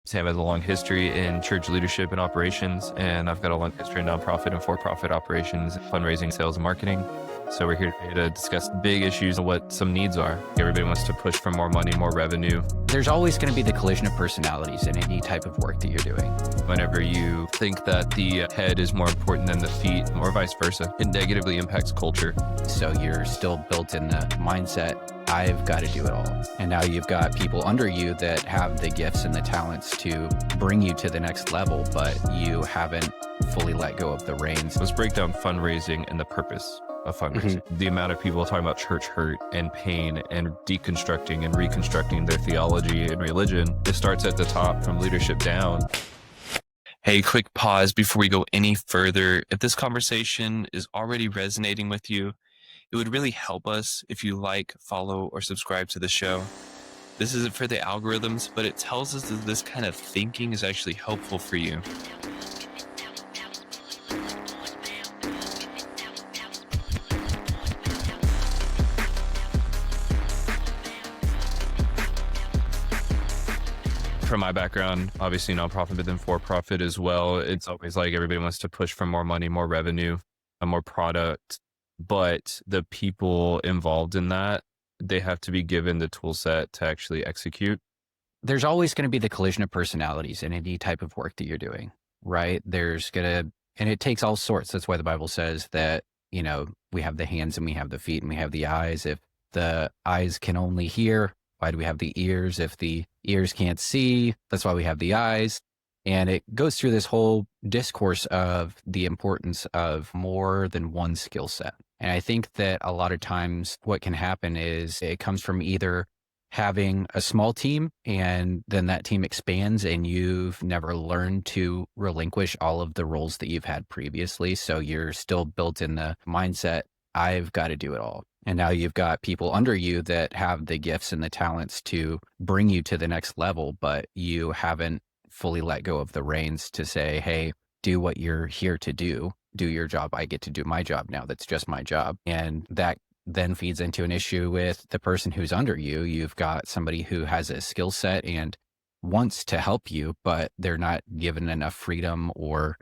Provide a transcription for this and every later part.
Sam has a long history in church leadership and operations, and I've got a long history in nonprofit and for-profit operations, fundraising, sales, and marketing. So we're here today to discuss big issues and what some needs are. Everybody wants to push for more money, more revenue. There's always going to be the collision of personalities in any type of work that you're doing. Whenever you think that the head is more important than the feet, or vice versa, it negatively impacts culture. So you're still built in the mindset, I've got to do it all. And now you've got people under you that have the gifts and the talents to bring you to the next level, but you haven't fully let go of the reins. Let's break down fundraising and the purpose of fundraising. The amount of people talking about church hurt and pain and deconstructing and reconstructing their theology and religion, it starts at the top from leadership down. Hey, quick pause before we go any further. If this conversation is already resonating with you, it would really help us if you like, follow, or subscribe to the show. This isn't for the algorithms, but it tells us that this kind of thinking is actually helpful for you. From my background, obviously nonprofit, but then for-profit as well. It's always like everybody wants to push for more money, more revenue, and more product. But the people involved in that, they have to be given the tool set to actually execute. There's always going to be the collision of personalities in any type of work that you're doing, right? And it takes all sorts. That's why the Bible says that, we have the hands and we have the feet and we have the eyes. If the eyes can only hear, why do we have the ears? If the ears can't see, that's why we have the eyes. And it goes through this whole discourse of the importance of more than one skill set. And I think that a lot of times what can happen is it comes from either having a small team and then that team expands and you've never learned to relinquish all of the roles that you've had previously. So you're still built in the mindset, I've got to do it all. And now you've got people under you that have the gifts and the talents to bring you to the next level, but you haven't fully let go of the reins to say, hey, do what you're here to do. Do your job. I get to do my job now. That's just my job. And that then feeds into an issue with the person who's under you. You've got somebody who has a skill set and wants to help you, but they're not given enough freedom or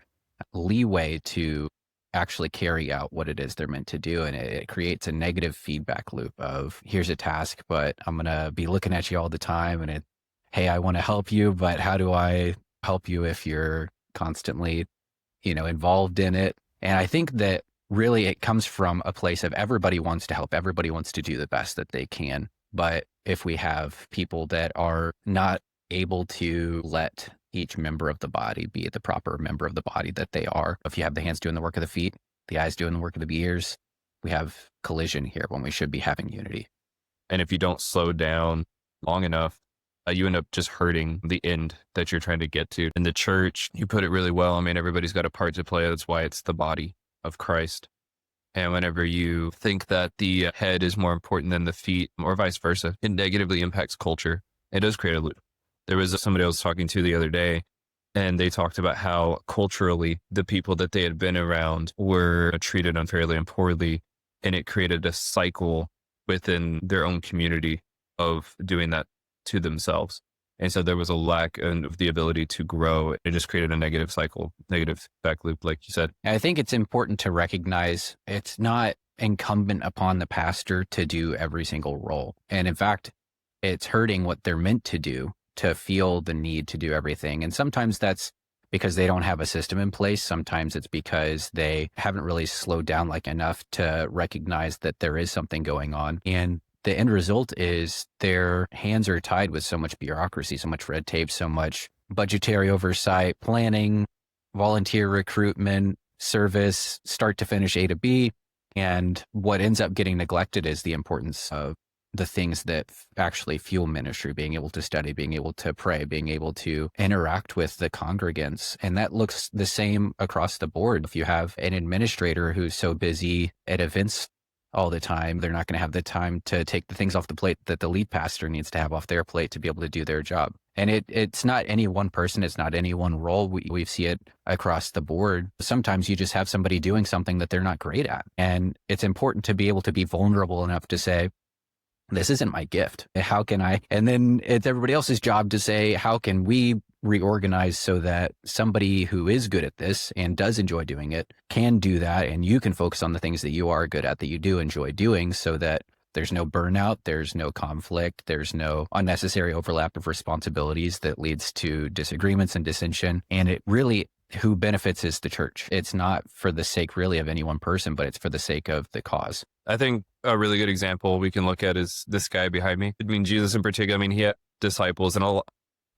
leeway to actually carry out what it is they're meant to do. And it creates a negative feedback loop of here's a task, but I'm going to be looking at you all the time. And hey, I want to help you, but how do I help you if you're constantly, involved in it? And I think that really it comes from a place of everybody wants to help. Everybody wants to do the best that they can. But if we have people that are not able to let each member of the body be the proper member of the body that they are, if you have the hands doing the work of the feet, the eyes doing the work of the ears, we have collision here when we should be having unity. And if you don't slow down long enough, you end up just hurting the end that you're trying to get to. In the church, you put it really well. I mean, everybody's got a part to play. That's why it's the body of Christ. And whenever you think that the head is more important than the feet, or vice versa, it negatively impacts culture. It does create a loop. There was somebody I was talking to the other day, and they talked about how culturally the people that they had been around were treated unfairly and poorly. And it created a cycle within their own community of doing that to themselves. And so there was a lack of the ability to grow. It just created a negative cycle, negative feedback loop, like you said. I think it's important to recognize it's not incumbent upon the pastor to do every single role. And in fact, it's hurting what they're meant to do to feel the need to do everything. And sometimes that's because they don't have a system in place. Sometimes it's because they haven't really slowed down enough to recognize that there is something going on. And the end result is their hands are tied with so much bureaucracy, so much red tape, so much budgetary oversight, planning, volunteer recruitment, service, start to finish A to B. And what ends up getting neglected is the importance of the things that actually fuel ministry, being able to study, being able to pray, being able to interact with the congregants. And that looks the same across the board. If you have an administrator who's so busy at events all the time, they're not going to have the time to take the things off the plate that the lead pastor needs to have off their plate to be able to do their job. And it's not any one person. It's not any one role. We see it across the board. Sometimes you just have somebody doing something that they're not great at. And it's important to be able to be vulnerable enough to say, this isn't my gift. How can I? And then it's everybody else's job to say, how can we reorganize so that somebody who is good at this and does enjoy doing it can do that. And you can focus on the things that you are good at, that you do enjoy doing, so that there's no burnout, there's no conflict, there's no unnecessary overlap of responsibilities that leads to disagreements and dissension. And it really, who benefits is the church. It's not for the sake really of any one person, but it's for the sake of the cause. I think a really good example we can look at is this guy behind me. I mean, Jesus in particular, I mean, he had disciples, and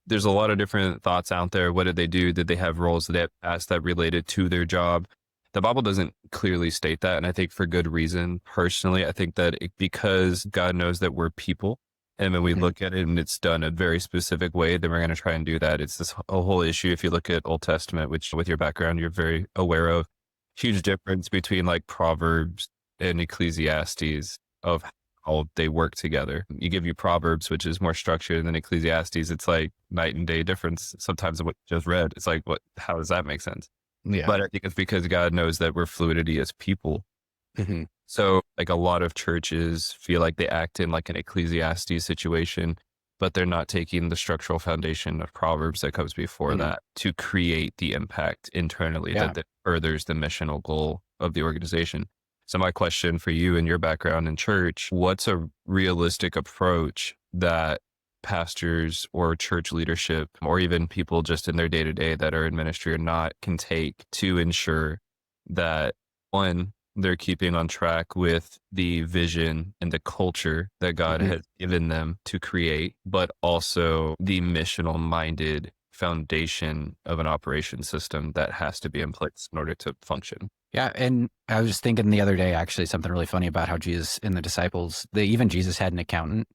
there's a lot of different thoughts out there. What did they do? Did they have roles that they had passed that related to their job? The Bible doesn't clearly state that, and I think for good reason. Personally, I think that because God knows that we're people, and when we look at it and it's done a very specific way, then we're going to try and do that. It's this a whole issue. If you look at Old Testament, which with your background, you're very aware of, huge difference between like Proverbs and Ecclesiastes of how they work together. You give you Proverbs, which is more structured, and then Ecclesiastes, it's like night and day difference. Sometimes what you just read, it's like, how does that make sense? Yeah. But I think it's because God knows that we're fluidity as people. So like a lot of churches feel like they act in like an Ecclesiastes situation, but they're not taking the structural foundation of Proverbs that comes before that to create the impact internally that furthers the missional goal of the organization. So my question for you and your background in church, what's a realistic approach that pastors or church leadership, or even people just in their day-to-day that are in ministry or not, can take to ensure that, one, they're keeping on track with the vision and the culture that God has given them to create, but also the missional minded foundation of an operation system that has to be in place in order to function? Yeah. And I was thinking the other day, actually, something really funny about how Jesus and the disciples, even Jesus had an accountant.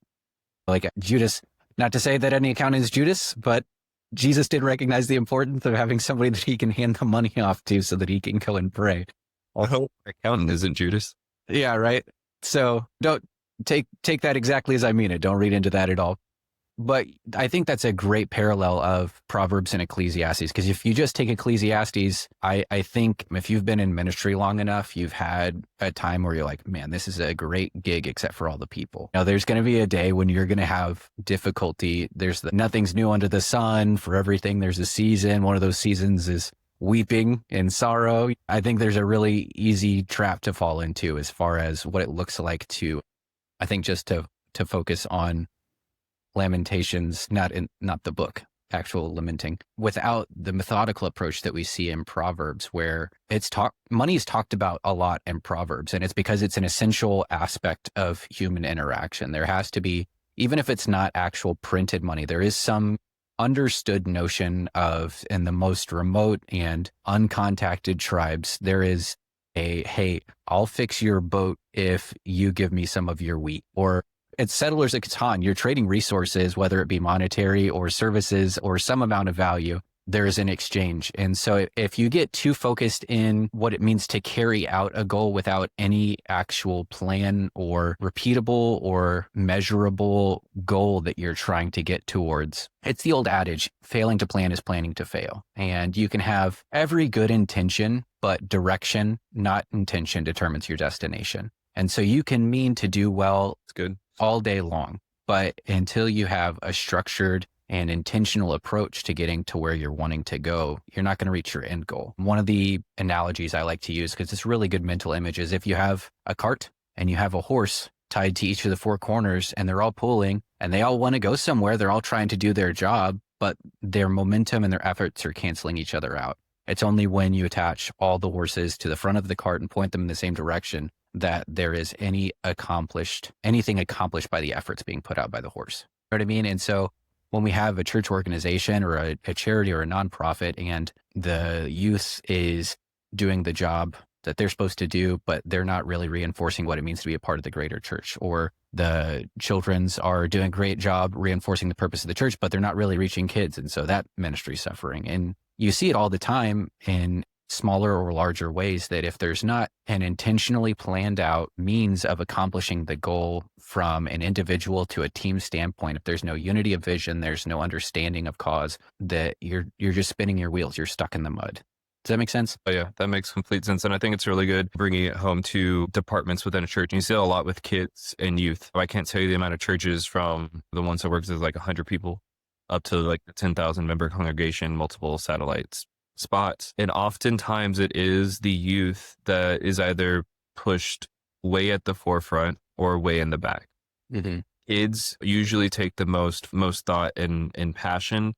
Like Judas, not to say that any accountant is Judas, but Jesus did recognize the importance of having somebody that he can hand the money off to so that he can go and pray. Also, accountant isn't Judas. Yeah, right. So don't take that exactly as I mean it. Don't read into that at all. But I think that's a great parallel of Proverbs and Ecclesiastes, because if you just take Ecclesiastes, I think if you've been in ministry long enough, you've had a time where you're like, man, this is a great gig except for all the people. Now, there's going to be a day when you're going to have difficulty. Nothing's new under the sun. For everything, there's a season. One of those seasons is weeping and sorrow. I think there's a really easy trap to fall into as far as what it looks like to, I think, just to focus on Lamentations, not the book, actual lamenting, without the methodical approach that we see in Proverbs, where money is talked about a lot in Proverbs, and it's because it's an essential aspect of human interaction. There has to be, even if it's not actual printed money, there is some understood notion of, in the most remote and uncontacted tribes, there is hey, I'll fix your boat if you give me some of your wheat. Or it's Settlers of Catan. You're trading resources, whether it be monetary or services or some amount of value. There is an exchange. And so if you get too focused in what it means to carry out a goal without any actual plan or repeatable or measurable goal that you're trying to get towards, it's the old adage, failing to plan is planning to fail. And you can have every good intention, but direction, not intention, determines your destination. And so you can mean to do well. It's good. All day long, but until you have a structured and intentional approach to getting to where you're wanting to go, you're not going to reach your end goal. One of the analogies I like to use, because it's a really good mental image, is if you have a cart and you have a horse tied to each of the four corners and they're all pulling and they all want to go somewhere, they're all trying to do their job, but their momentum and their efforts are canceling each other out. It's only when you attach all the horses to the front of the cart and point them in the same direction that there is anything accomplished by the efforts being put out by the horse. You know what I mean? And so when we have a church organization or a charity or a nonprofit and the youth is doing the job that they're supposed to do, but they're not really reinforcing what it means to be a part of the greater church, or the children's are doing a great job reinforcing the purpose of the church, but they're not really reaching kids. And so that ministry is suffering. And you see it all the time in smaller or larger ways, that if there's not an intentionally planned out means of accomplishing the goal from an individual to a team standpoint, if there's no unity of vision, there's no understanding of cause, that you're just spinning your wheels, you're stuck in the mud. Does that make sense? Oh, yeah, that makes complete sense. And I think it's really good bringing it home to departments within a church. And you see it a lot with kids and youth. I can't tell you the amount of churches from the ones that works with like 100 people up to like the 10,000 member congregation, multiple satellites spots. And oftentimes it is the youth that is either pushed way at the forefront or way in the back. Mm-hmm. Kids usually take the most thought and passion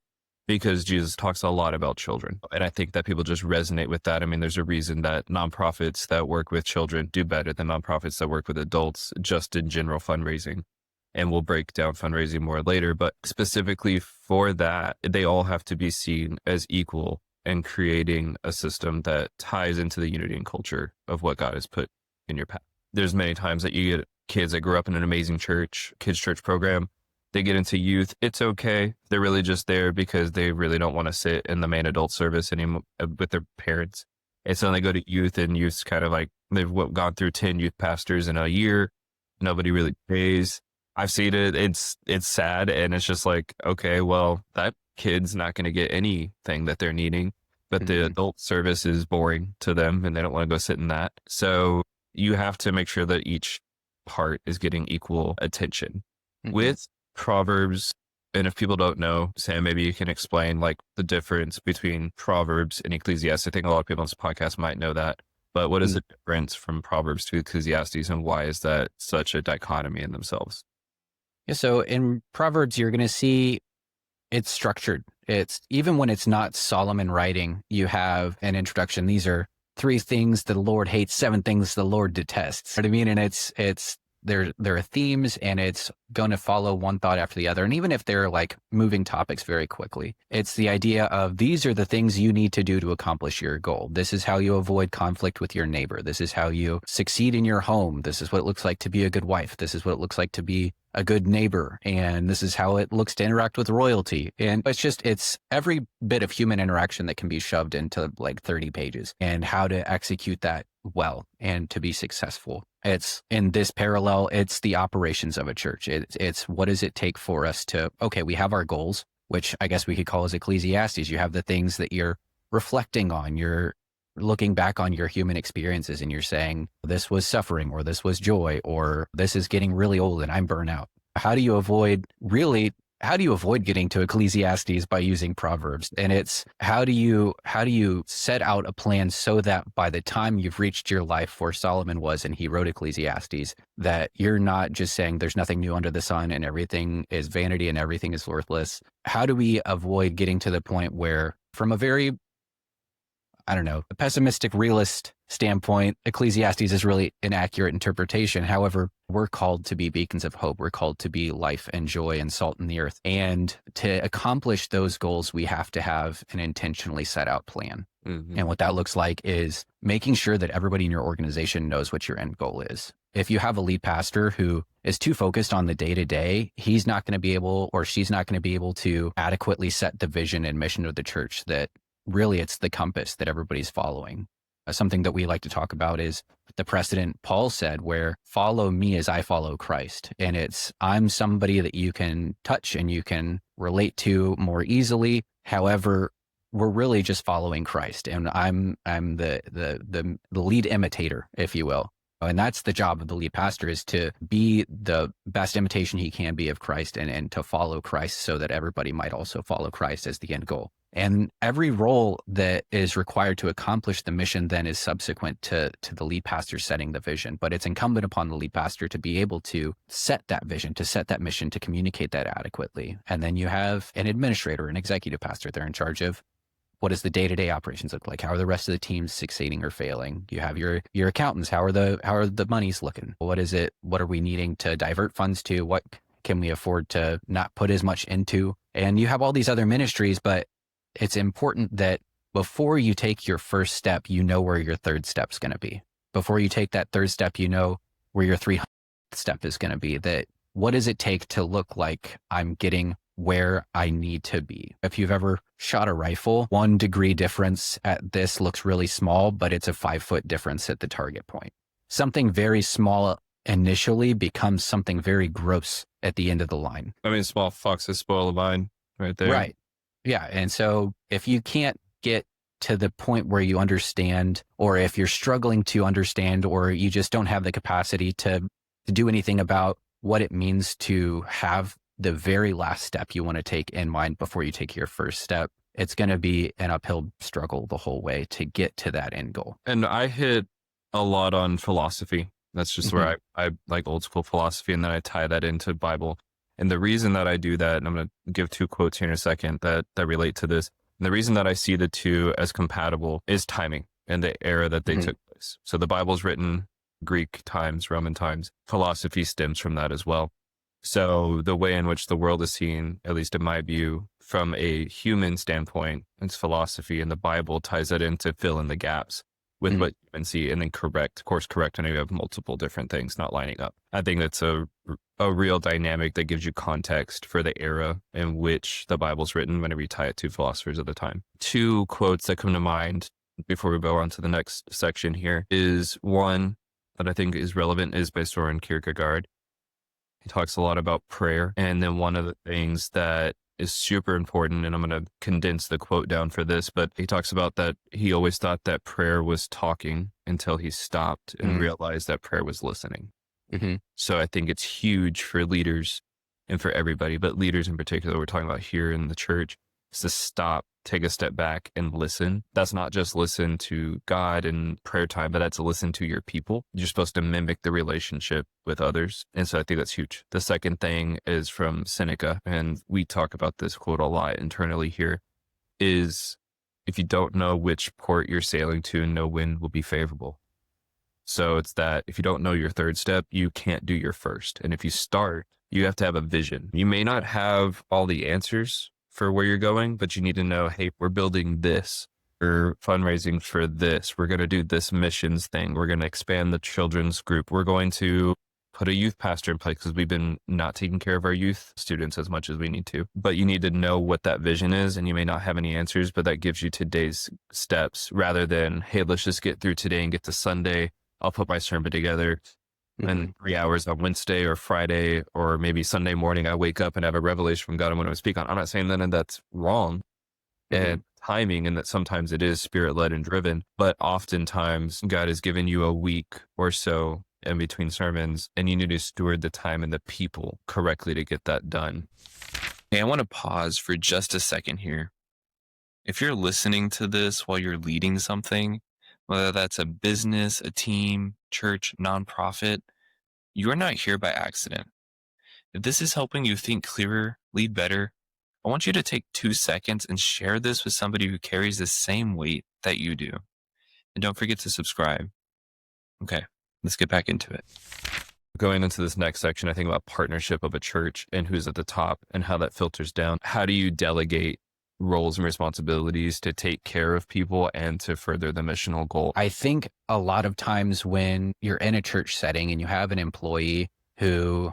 because Jesus talks a lot about children. And I think that people just resonate with that. I mean, there's a reason that nonprofits that work with children do better than nonprofits that work with adults, just in general fundraising. And we'll break down fundraising more later. But specifically for that, they all have to be seen as equal and creating a system that ties into the unity and culture of what God has put in your path. There's many times that you get kids that grew up in an amazing kids church program. They get into youth. It's okay. They're really just there because they really don't want to sit in the main adult service anymore with their parents. And so they go to youth, and youth's kind of like, they've gone through 10 youth pastors in a year. Nobody really pays. I've seen it. It's sad. And it's just like, okay, well, that kid's not going to get anything that they're needing, but the adult service is boring to them and they don't want to go sit in that. So you have to make sure that each part is getting equal attention. With Proverbs, and if people don't know, Sam, maybe you can explain like the difference between Proverbs and Ecclesiastes. I think a lot of people on this podcast might know that, but what is the difference from Proverbs to Ecclesiastes, and why is that such a dichotomy in themselves? Yeah, so in Proverbs, you're going to see it's structured. It's even when it's not Solomon writing, you have an introduction. These are 3 things the Lord hates, 7 things the Lord detests. You know what I mean? And there are themes, and it's going to follow one thought after the other. And even if they're like moving topics very quickly, it's the idea of these are the things you need to do to accomplish your goal. This is how you avoid conflict with your neighbor. This is how you succeed in your home. This is what it looks like to be a good wife. This is what it looks like to be a good neighbor. And this is how it looks to interact with royalty. And it's every bit of human interaction that can be shoved into like 30 pages, and how to execute that well and to be successful. It's in this parallel, it's the operations of a church. It's what does it take for us to, okay, we have our goals, which I guess we could call as Ecclesiastes. You have the things that you're reflecting on. You're looking back on your human experiences, and you're saying, this was suffering, or this was joy, or this is getting really old and I'm burnout. How do you avoid getting to Ecclesiastes by using Proverbs? And it's how do you set out a plan so that by the time you've reached your life where Solomon was and he wrote Ecclesiastes, that you're not just saying there's nothing new under the sun and everything is vanity and everything is worthless. How do we avoid getting to the point where, from a very, a pessimistic realist standpoint, Ecclesiastes is really an accurate interpretation. However, we're called to be beacons of hope. We're called to be life and joy and salt in the earth. And to accomplish those goals, we have to have an intentionally set out plan. And what that looks like is making sure that everybody in your organization knows what your end goal is. If you have a lead pastor who is too focused on the day-to-day, he's not going to be able, or she's not going to be able to adequately set the vision and mission of the church, that really it's the compass that everybody's following. Something that we like to talk about is the precedent Paul said, where follow me as I follow Christ. And it's, I'm somebody that you can touch and you can relate to more easily. However, we're really just following Christ, and I'm the lead imitator, if you will. And that's the job of the lead pastor, is to be the best imitation he can be of Christ, and to follow Christ so that everybody might also follow Christ as the end goal. And every role that is required to accomplish the mission then is subsequent to the lead pastor setting the vision. But it's incumbent upon the lead pastor to be able to set that vision, to set that mission, to communicate that adequately. And then you have an administrator, an executive pastor. They're in charge of what does the day-to-day operations look like? How are the rest of the teams succeeding or failing? You have your accountants. How are the monies looking? What is it? What are we needing to divert funds to? What can we afford to not put as much into? And you have all these other ministries, but it's important that before you take your first step, you know where your third step's going to be. Before you take that third step, you know where your 300th step is going to be. That what does it take to look like I'm getting where I need to be? If you've ever shot a rifle, 1 degree difference at this looks really small, but it's a 5-foot difference at the target point. Something very small initially becomes something very gross at the end of the line. I mean, small foxes spoil the vine, right there. Right. Yeah. And so if you can't get to the point where you understand, or if you're struggling to understand, or you just don't have the capacity to do anything about what it means to have the very last step you want to take in mind before you take your first step, it's going to be an uphill struggle the whole way to get to that end goal. And I hit a lot on philosophy. That's just Mhm. where I like old school philosophy, and then I tie that into Bible. And the reason that I do that, and I'm going to give two quotes here in a second that relate to this. And the reason that I see the two as compatible is timing and the era that they Mhm. took place. So the Bible's written Greek times, Roman times. Philosophy stems from that as well. So the way in which the world is seen, at least in my view, from a human standpoint, it's philosophy, and the Bible ties that in to fill in the gaps with Mhm. what humans see, and then course correct. And you have multiple different things not lining up. I think that's a real dynamic that gives you context for the era in which the Bible's written whenever you tie it to philosophers of the time. Two quotes that come to mind before we go on to the next section here is one that I think is relevant is by Soren Kierkegaard. He talks a lot about prayer. And then one of the things that is super important, and I'm going to condense the quote down for this, but he talks about that he always thought that prayer was talking until he stopped and Mhm. realized that prayer was listening. Mhm. So I think it's huge for leaders and for everybody, but leaders in particular, we're talking about here in the church, is to stop, take a step back and listen. That's not just listen to God and prayer time, but that's listen to your people. You're supposed to mimic the relationship with others. And so I think that's huge. The second thing is from Seneca, and we talk about this quote a lot internally here, is if you don't know which port you're sailing to, no wind will be favorable. So it's that if you don't know your third step, you can't do your first. And if you start, you have to have a vision. You may not have all the answers for where you're going, but you need to know, hey, we're building this. We're fundraising for this. We're going to do this missions thing. We're going to expand the children's group. We're going to put a youth pastor in place because we've been not taking care of our youth students as much as we need to. But you need to know what that vision is, and you may not have any answers, but that gives you today's steps rather than, hey, let's just get through today and get to Sunday. I'll put my sermon together in Mhm. 3 hours on Wednesday or Friday, or maybe Sunday morning. I wake up and have a revelation from God and want to speak on. I'm not saying that that's wrong Mhm. and timing, and that sometimes it is spirit led and driven, but oftentimes God has given you a week or so in between sermons, and you need to steward the time and the people correctly to get that done. Hey, I want to pause for just a second here. If you're listening to this while you're leading something, whether that's a business, a team, church, nonprofit, you're not here by accident. If this is helping you think clearer, lead better, I want you to take 2 seconds and share this with somebody who carries the same weight that you do. And don't forget to subscribe. Okay, let's get back into it. Going into this next section, I think about partnership of a church and who's at the top and how that filters down. How do you delegate roles and responsibilities to take care of people and to further the missional goal? I think a lot of times when you're in a church setting and you have an employee who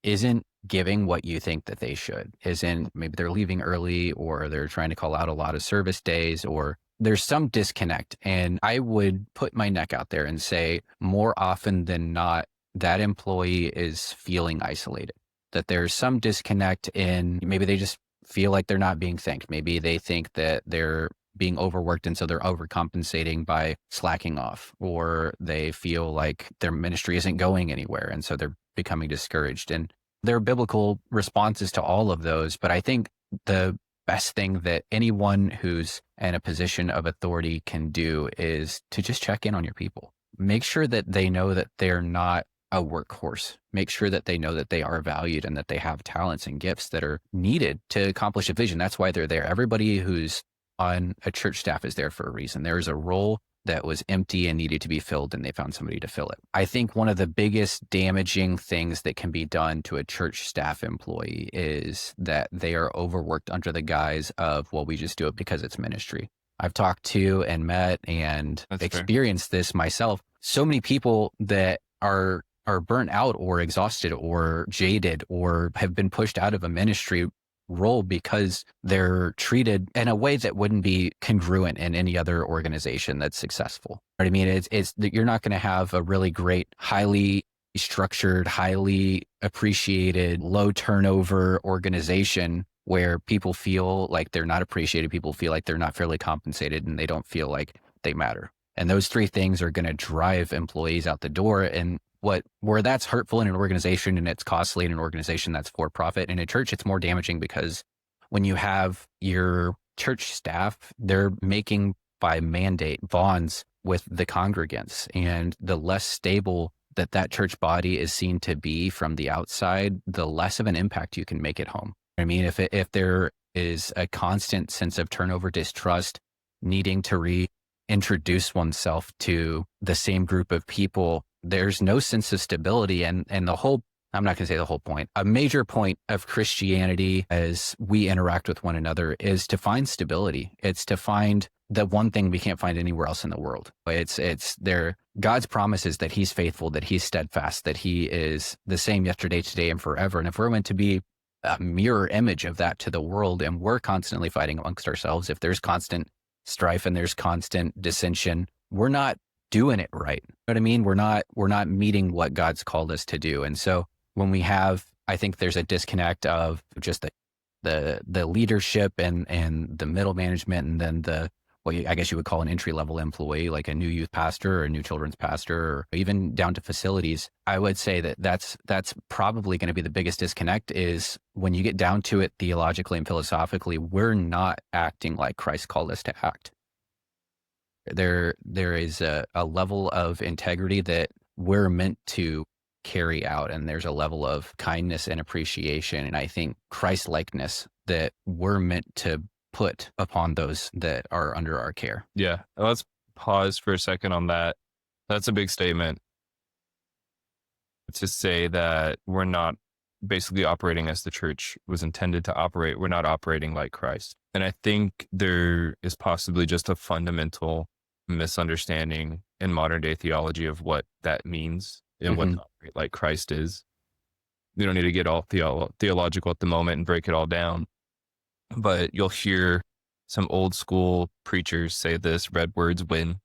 isn't giving what you think that they should, isn't, maybe they're leaving early or they're trying to call out a lot of service days, or there's some disconnect. And I would put my neck out there and say more often than not, that employee is feeling isolated, that there's some disconnect in, maybe they just feel like they're not being thanked. Maybe they think that they're being overworked and so they're overcompensating by slacking off, or they feel like their ministry isn't going anywhere and so they're becoming discouraged. And there are biblical responses to all of those, but I think the best thing that anyone who's in a position of authority can do is to just check in on your people. Make sure that they know that they're not a workhorse. Make sure that they know that they are valued and that they have talents and gifts that are needed to accomplish a vision. That's why they're there. Everybody who's on a church staff is there for a reason. There is a role that was empty and needed to be filled, and they found somebody to fill it. I think one of the biggest damaging things that can be done to a church staff employee is that they are overworked under the guise of, well, we just do it because it's ministry. I've talked to and met and That's fair. experienced this myself. So many people that are burnt out or exhausted or jaded or have been pushed out of a ministry role because they're treated in a way that wouldn't be congruent in any other organization that's successful. You know what I mean? It's you're not going to have a really great, highly structured, highly appreciated, low turnover organization where people feel like they're not appreciated, people feel like they're not fairly compensated, and they don't feel like they matter. And those three things are going to drive employees out the door. And where that's hurtful in an organization and it's costly in an organization that's for profit. In a church, it's more damaging because when you have your church staff, they're making by mandate bonds with the congregants, and the less stable that church body is seen to be from the outside, the less of an impact you can make at home. I mean, if there is a constant sense of turnover, distrust, needing to reintroduce oneself to the same group of people, there's no sense of stability. And the whole, I'm not going to say the whole point, a major point of Christianity as we interact with one another is to find stability. It's to find the one thing we can't find anywhere else in the world. It's there. God's promise is that he's faithful, that he's steadfast, that he is the same yesterday, today, and forever. And if we're meant to be a mirror image of that to the world, and we're constantly fighting amongst ourselves, if there's constant strife and there's constant dissension, we're not doing it right. You know what I mean? We're not meeting what God's called us to do. And so when we have, I think there's a disconnect of just the leadership and the middle management, and then I guess you would call an entry-level employee, like a new youth pastor or a new children's pastor, or even down to facilities. I would say that's probably going to be the biggest disconnect, is when you get down to it theologically and philosophically, we're not acting like Christ called us to act. There is a level of integrity that we're meant to carry out, and there's a level of kindness and appreciation, and I think Christ-likeness that we're meant to put upon those that are under our care. Yeah. Let's pause for a second on that. That's a big statement to say that we're not basically operating as the church was intended to operate. We're not operating like Christ. And I think there is possibly just a fundamental misunderstanding in modern day theology of what that means and what to operate like Christ is. We don't need to get all theological at the moment and break it all down. But you'll hear some old school preachers say this: red words win.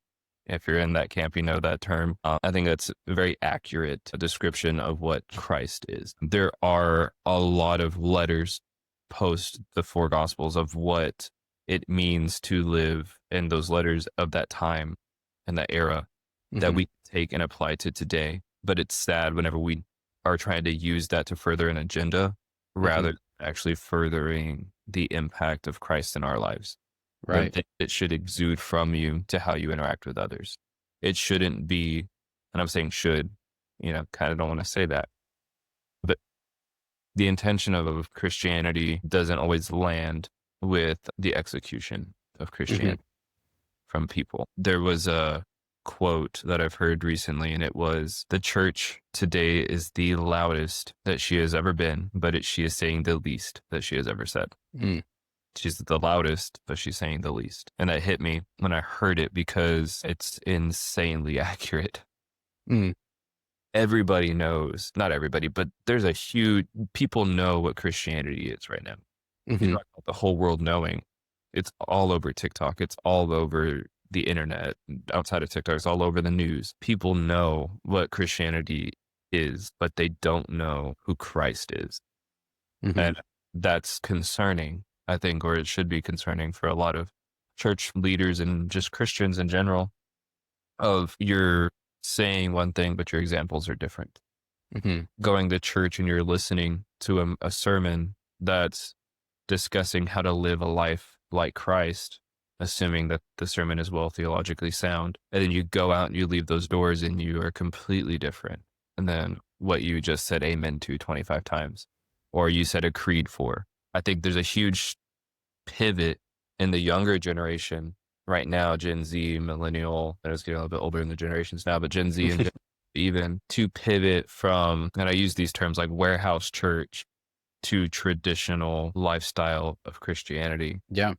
If you're in that camp, you know that term. I think that's a very accurate description of what Christ is. There are a lot of letters post the four gospels of what it means to live in those letters of that time and that era that we take and apply to today. But it's sad whenever we are trying to use that to further an agenda rather than actually furthering the impact of Christ in our lives. Right. It should exude from you to how you interact with others. It shouldn't be, and I'm saying should, kind of don't want to say that, but the intention of Christianity doesn't always land with the execution of Christianity from people. There was a quote that I've heard recently, and it was, the church today is the loudest that she has ever been, but she is saying the least that she has ever said. She's the loudest, but she's saying the least. And that hit me when I heard it because it's insanely accurate. Everybody knows, not everybody, but there's people know what Christianity is right now. You talk about the whole world knowing. It's all over TikTok. It's all over the internet. Outside of TikTok, it's all over the news. People know what Christianity is, but they don't know who Christ is. And that's concerning, I think, or it should be concerning for a lot of church leaders and just Christians in general, of you're saying one thing, but your examples are different. Going to church and you're listening to a sermon that's discussing how to live a life like Christ, assuming that the sermon is well theologically sound, and then you go out and you leave those doors and you are completely different. And then what you just said amen to 25 times, or you said a creed for. I think there's a huge pivot in the younger generation right now, Gen Z, millennial, and it's getting a little bit older in the generations now, but Gen Z and Gen even to pivot from, and I use these terms like warehouse church, to traditional lifestyle of Christianity. Yeah.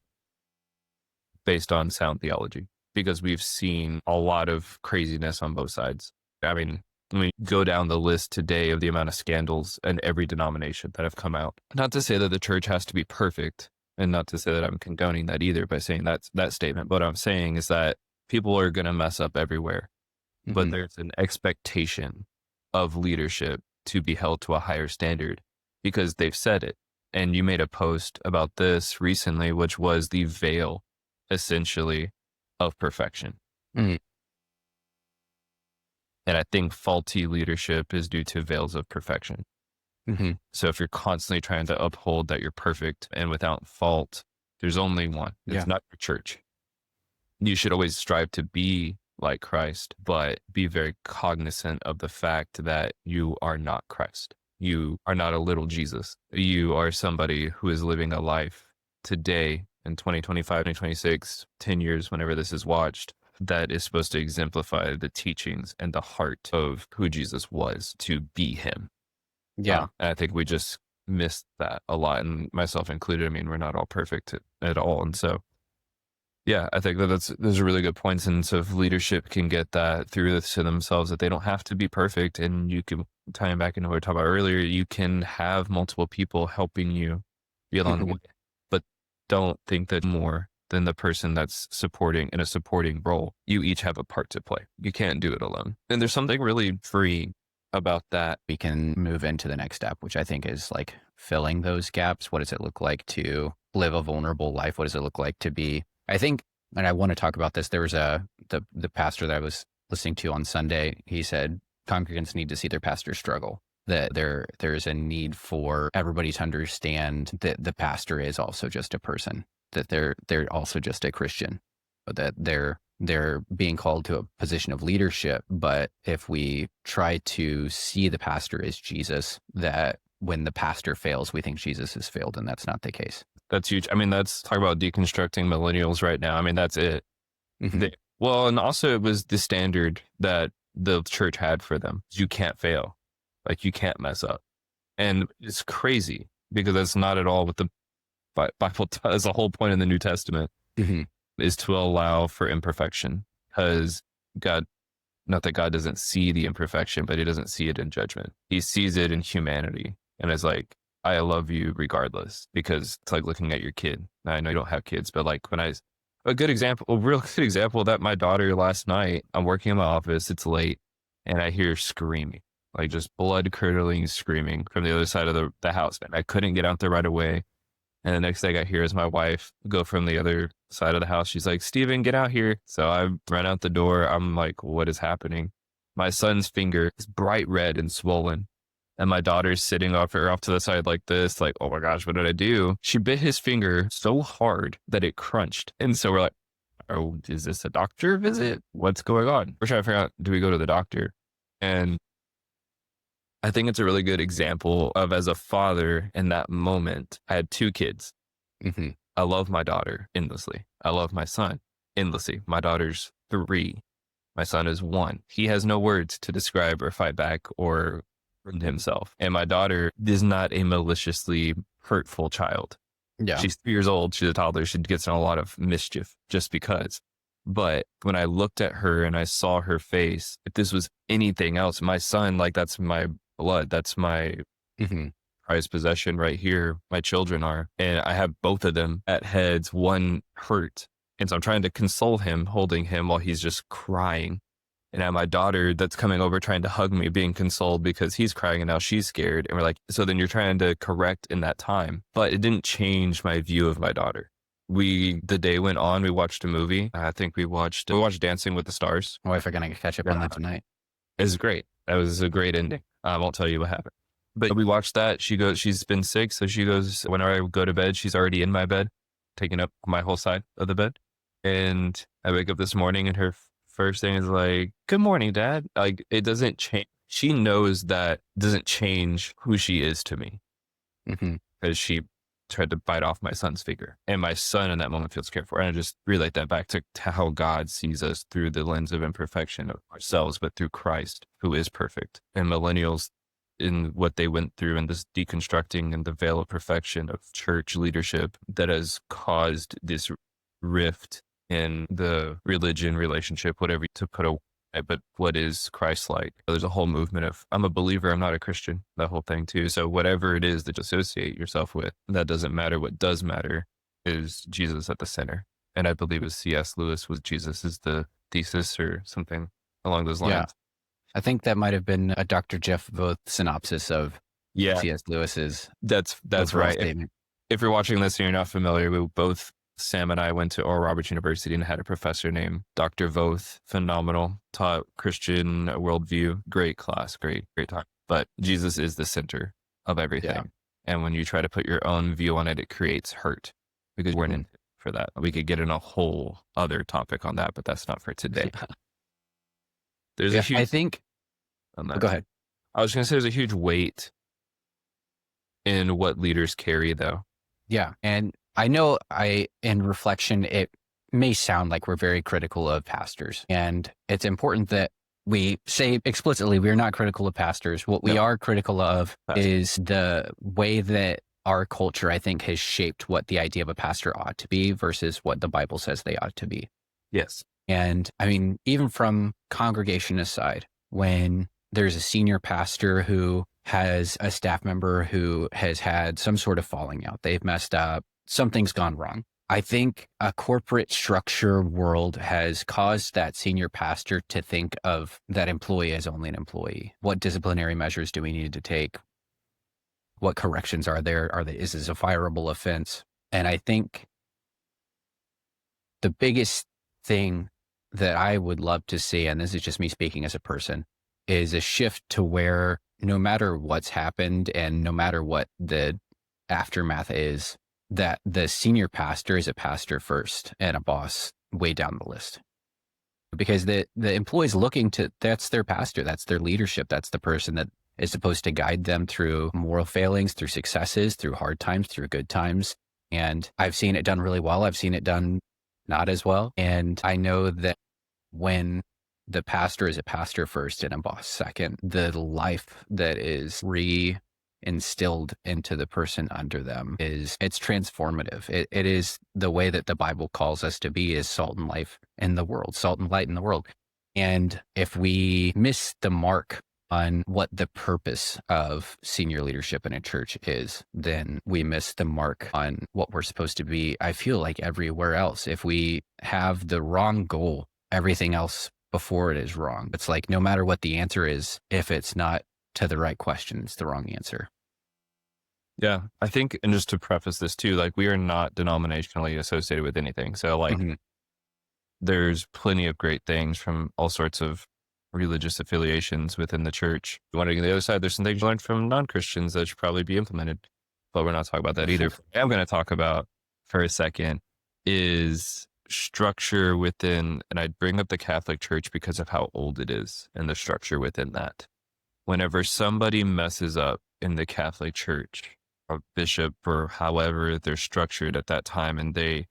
Based on sound theology, because we've seen a lot of craziness on both sides. I mean, when we go down the list today of the amount of scandals in every denomination that have come out, not to say that the church has to be perfect, and not to say that I'm condoning that either by saying that statement. What I'm saying is that people are going to mess up everywhere, but there's an expectation of leadership to be held to a higher standard because they've said it. And you made a post about this recently, which was the veil, essentially, of perfection. And I think faulty leadership is due to veils of perfection. Hmm. So if you're constantly trying to uphold that you're perfect and without fault, there's only one. Yeah. It's not your church. You should always strive to be like Christ, but be very cognizant of the fact that you are not Christ. You are not a little Jesus. You are somebody who is living a life today in 2025, 2026, 10 years, whenever this is watched, that is supposed to exemplify the teachings and the heart of who Jesus was to be him. Yeah. And I think we just missed that a lot, and myself included. I mean, we're not all perfect at all. And so, yeah, I think that those are really good points. And so if leadership can get that through this to themselves, that they don't have to be perfect. And you can, tying back into what we talked about earlier, you can have multiple people helping you be along the Mhm. way, but don't think that more than the person that's supporting in a supporting role. You each have a part to play. You can't do it alone. And there's something really freeing about that. We can move into the next step, which I think is like filling those gaps. What does it look like to live a vulnerable life? What does it look like to be, I think, and I want to talk about this. There was the pastor that I was listening to on Sunday. He said congregants need to see their pastor struggle, that there's a need for everybody to understand that the pastor is also just a person, that they're also just a Christian, that they're being called to a position of leadership. But if we try to see the pastor as Jesus, that when the pastor fails, we think Jesus has failed, and that's not the case. That's huge. I mean, that's talk about deconstructing millennials right now. I mean, that's it. Mhm. Well, and also it was the standard that the church had for them. You can't fail. Like you can't mess up. And it's crazy because that's not at all what the Bible does. The whole point in the New Testament Mhm. is to allow for imperfection, because God, not that God doesn't see the imperfection, but he doesn't see it in judgment. He sees it in humanity. And it's like, I love you regardless, because it's like looking at your kid. Now, I know you don't have kids, but like a good example, a real good example of that, my daughter last night, I'm working in my office, it's late, and I hear screaming, like just blood curdling screaming from the other side of the house. And I couldn't get out there right away. And the next thing I hear is my wife go from the other side of the house. She's like, Steven, get out here. So I ran out the door. I'm like, what is happening? My son's finger is bright red and swollen. And my daughter's sitting off to the side like this, like, oh my gosh, what did I do? She bit his finger so hard that it crunched. And so we're like, oh, is this a doctor visit? What's going on? We're trying to figure out, do we go to the doctor? And I think it's a really good example of, as a father in that moment, I had two kids. Mhm. I love my daughter endlessly. I love my son endlessly. My daughter's 3. My son is 1. He has no words to describe or fight back or defend himself. And my daughter is not a maliciously hurtful child. Yeah. She's 3 years old. She's a toddler. She gets in a lot of mischief just because. But when I looked at her and I saw her face, if this was anything else, my son, like, that's my blood. That's my Mhm. prized possession right here. My children are. And I have both of them at heads, one hurt. And so I'm trying to console him, holding him while he's just crying. And I have my daughter that's coming over trying to hug me, being consoled because he's crying and now she's scared. And we're like, so then you're trying to correct in that time. But it didn't change my view of my daughter. The day went on, we watched a movie. I think we watched Dancing with the Stars. My wife are going to catch up on that tonight. It was great. That was a great ending. I won't tell you what happened. But we watched that. She's been sick. So she goes, whenever I go to bed, she's already in my bed, taking up my whole side of the bed. And I wake up this morning and her first thing is like, good morning, Dad. Like, it doesn't change. She knows that doesn't change who she is to me, Mhm. because she tried to bite off my son's finger. And my son in that moment feels cared for. And I just relate that back to how God sees us through the lens of imperfection of ourselves, but through Christ, who is perfect. And millennials, in what they went through and this deconstructing and the veil of perfection of church leadership, that has caused this rift in the religion relationship, whatever to put a, but what is Christ-like? There's a whole movement of, I'm a believer, I'm not a Christian, that whole thing too. So whatever it is that you associate yourself with, that doesn't matter. What does matter is Jesus at the center. And I believe it was C.S. Lewis was Jesus is the thesis or something along those lines. Yeah. I think that might have been a Dr. Jeff Voth synopsis of Yeah, C.S. Lewis's that's overall right. statement. If you're watching this and you're not familiar, we both Sam and I went to Oral Roberts University and had a professor named Dr. Voth, phenomenal, taught Christian worldview, great class, great time. But Jesus is the center of everything. Yeah. And when you try to put your own view on it, it creates hurt because we're in for that. We could get in a whole other topic on that, but that's not for today. There's a huge, I think, on that. go ahead. I was going to say there's a huge weight in what leaders carry, though. Yeah. And I know in reflection, it may sound like we're very critical of pastors. And it's important that we say explicitly, we're not critical of pastors. What we are critical of is the way that our culture, I think, has shaped what the idea of a pastor ought to be versus what the Bible says they ought to be. Yes. And I mean, even from congregation aside, when there's a senior pastor who has a staff member who has had some sort of falling out, they've messed up, something's gone wrong. I think a corporate structure world has caused that senior pastor to think of that employee as only an employee. What disciplinary measures do we need to take? What corrections are there? Is this a fireable offense? And I think the biggest thing that I would love to see, and this is just me speaking as a person, is a shift to where no matter what's happened and no matter what the aftermath is, that the senior pastor is a pastor first and a boss way down the list. Because the employee's looking to, that's their pastor, that's their leadership, that's the person that is supposed to guide them through moral failings, through successes, through hard times, through good times. And I've seen it done really well. I've seen it done not as well. And I know that when the pastor is a pastor first and a boss second, the life that is instilled into the person under them it's transformative. It is the way that the Bible calls us to be, is salt and life in the world, salt and light in the world. And if we miss the mark on what the purpose of senior leadership in a church is, then we miss the mark on what we're supposed to be, I feel like, everywhere else. If we have the wrong goal, everything else before it is wrong. It's like, no matter what the answer is, if it's not to the right question, it's the wrong answer. Yeah, I think, and just to preface this too, like, we are not denominationally associated with anything. So like, there's plenty of great things from all sorts of religious affiliations within the church. You want to get to the other side, there's some things you learned from non-Christians that should probably be implemented, but we're not talking about that either. What I'm going to talk about for a second is structure within, and I'd bring up the Catholic Church because of how old it is and the structure within that. Whenever somebody messes up in the Catholic Church, a bishop or however they're structured at that time, and they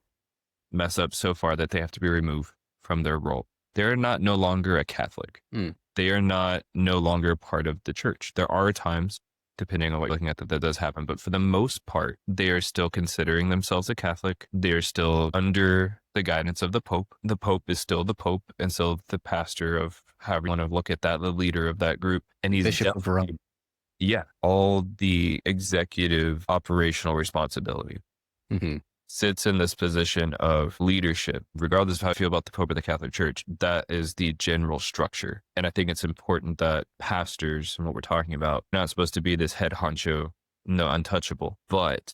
mess up so far that they have to be removed from their role, they're not no longer a Catholic. They are not no longer part of the church. There are times, depending on what you're looking at, that does happen. But for the most part, they are still considering themselves a Catholic. They are still under the guidance of the Pope. The Pope is still the Pope. And so the pastor of, however you want to look at that, the leader of that group. And he's Bishop of Rome. Yeah. All the executive operational responsibility. Sits in this position of leadership, regardless of how I feel about the Pope or the Catholic Church. That is the general structure. And I think it's important that pastors, and what we're talking about, are not supposed to be this head honcho, no, untouchable. But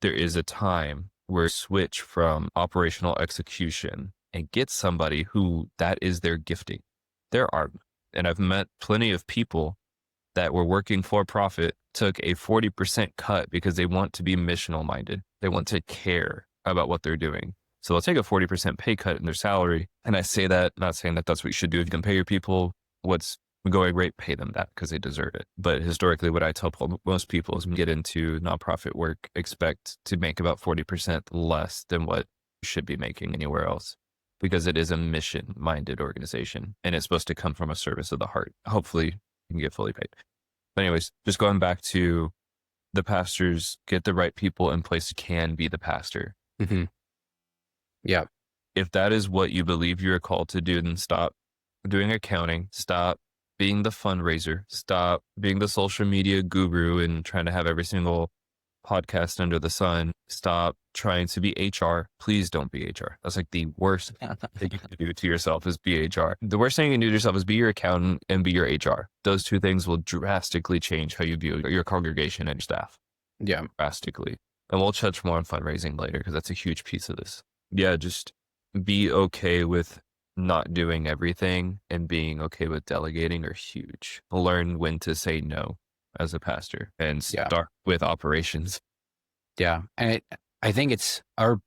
there is a time where switch from operational execution and get somebody who that is their gifting. There are, and I've met plenty of people that were working for profit, took a 40% cut because they want to be missional minded. They want to care about what they're doing. So they'll take a 40% pay cut in their salary. And I say that, not saying that that's what you should do. If you can pay your people what's going rate, pay them that because they deserve it. But historically, what I tell most people is get into nonprofit work, expect to make about 40% less than what you should be making anywhere else, because it is a mission minded organization and it's supposed to come from a service of the heart. Hopefully you can get fully paid. But anyways, just going back to the pastors, get the right people in place who can be the pastor. Yeah. If that is what you believe you're called to do, then stop doing accounting, stop being the fundraiser, stop being the social media guru and trying to have every single podcast under the sun. Stop trying to be HR. Please don't be HR. That's like the worst thing you can do to yourself is be HR. The worst thing you can do to yourself is be your accountant and be your HR. Those two things will drastically change how you view your congregation and staff. Yeah. Drastically. And we'll touch more on fundraising later because that's a huge piece of this. Yeah, just be okay with not doing everything and being okay with delegating are huge. Learn when to say no as a pastor and Yeah. start with operations. Yeah. And I think it's our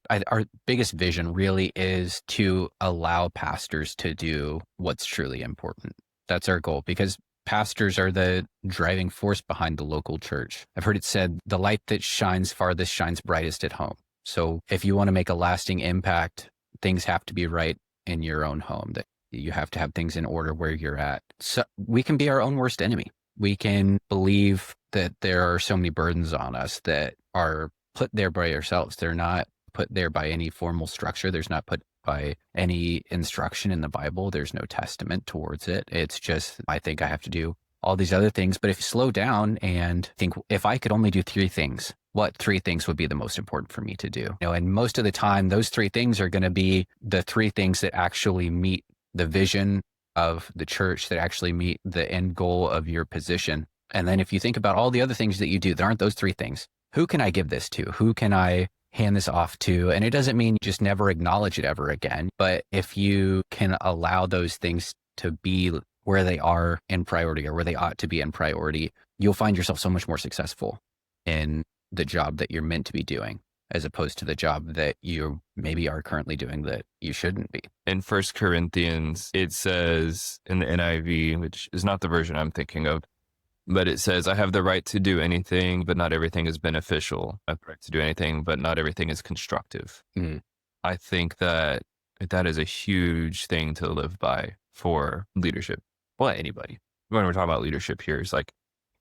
biggest vision really is to allow pastors to do what's truly important. That's our goal, because pastors are the driving force behind the local church. I've heard it said, the light that shines farthest shines brightest at home. So if you want to make a lasting impact, things have to be right in your own home, that you have to have things in order where you're at. So we can be our own worst enemy. We can believe that there are so many burdens on us that are put there by ourselves. They're not put there by any formal structure. There's not put by any instruction in the Bible. There's no testament towards it. It's just, I think I have to do all these other things. But if you slow down and think, if I could only do 3 things, what 3 things would be the most important for me to do? And most of the time, those 3 things are going to be the 3 things that actually meet the vision of the church, that actually meet the end goal of your position. And then if you think about all the other things that you do that aren't those 3 things, who can I give this to? Who can I hand this off to? And it doesn't mean just never acknowledge it ever again. But if you can allow those things to be where they are in priority, or where they ought to be in priority, you'll find yourself so much more successful in the job that you're meant to be doing, as opposed to the job that you maybe are currently doing that you shouldn't be. In 1 Corinthians, it says in the NIV, which is not the version I'm thinking of, but it says, I have the right to do anything, but not everything is beneficial. I have the right to do anything, but not everything is constructive. Mm. I think that that is a huge thing to live by for leadership. Well, anybody. When we're talking about leadership here, it's like,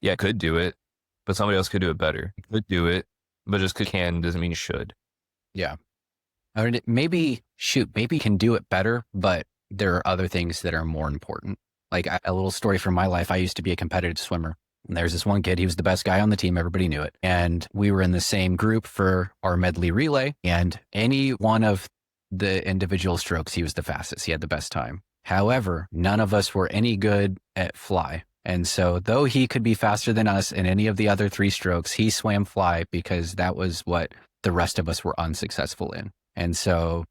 yeah, I could do it, but somebody else could do it better. You could do it, but just 'cause you can doesn't mean you should. Yeah. I mean, maybe you can do it better, but there are other things that are more important. Like a little story from my life. I used to be a competitive swimmer. And there's this one kid, he was the best guy on the team. Everybody knew it. And we were in the same group for our medley relay. And any one of the individual strokes, he was the fastest. He had the best time. However, none of us were any good at fly. And so though he could be faster than us in any of the other 3 strokes, he swam fly because that was what the rest of us were unsuccessful in. And so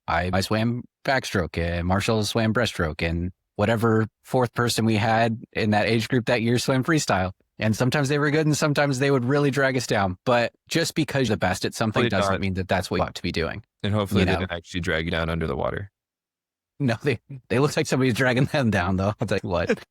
I swam backstroke, and Marshall swam breaststroke, and whatever 4th person we had in that age group that year swam freestyle. And sometimes they were good and sometimes they would really drag us down. But just because you're the best at something Hopefully doesn't not. mean that that's what you ought to be doing. And hopefully You they know. didn't actually drag you down under the water. No, they looked like somebody's dragging them down, though. I'll tell you what.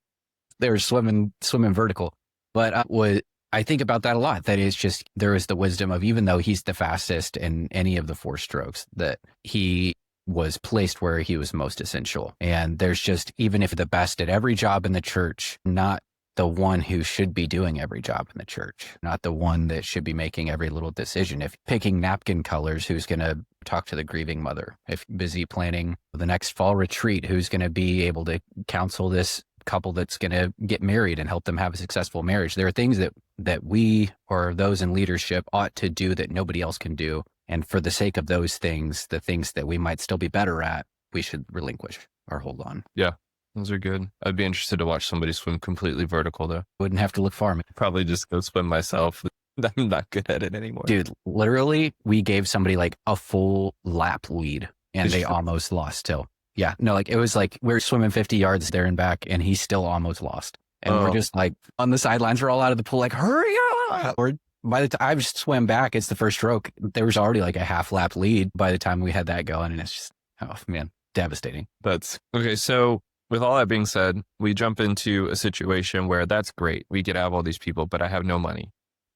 They were swimming vertical. But what I think about that a lot, that is just, there is the wisdom of, even though he's the fastest in any of the 4 strokes, that he was placed where he was most essential. And there's just, even if the best at every job in the church, not the one who should be doing every job in the church, not the one that should be making every little decision. If picking napkin colors, who's going to talk to the grieving mother? If busy planning the next fall retreat, who's going to be able to counsel this couple that's going to get married and help them have a successful marriage? There are things that we, or those in leadership, ought to do that nobody else can do. And for the sake of those things, the things that we might still be better at, we should relinquish or hold on. Yeah, those are good. I'd be interested to watch somebody swim completely vertical, though. Wouldn't have to look far. Probably just go swim myself. I'm not good at it anymore. Dude, literally, we gave somebody like a full lap lead and they almost lost still. Yeah, no, like it was like we were swimming 50 yards there and back and he still almost lost. And we're just like on the sidelines, we're all out of the pool, like, hurry up. Or by the time I swam back, it's the first stroke. There was already like a half lap lead by the time we had that going. And it's just, oh man, devastating. That's okay. So with all that being said, we jump into a situation where that's great. We get out of all these people, but I have no money.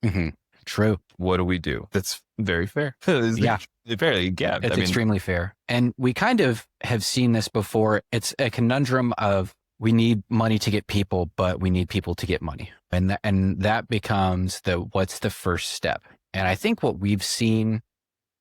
Mm-hmm. True. What do we do? That's very fair. Yeah. Very, yeah. It's extremely fair. And we kind of have seen this before. It's a conundrum of, we need money to get people, but we need people to get money. And that becomes what's the first step? And I think what we've seen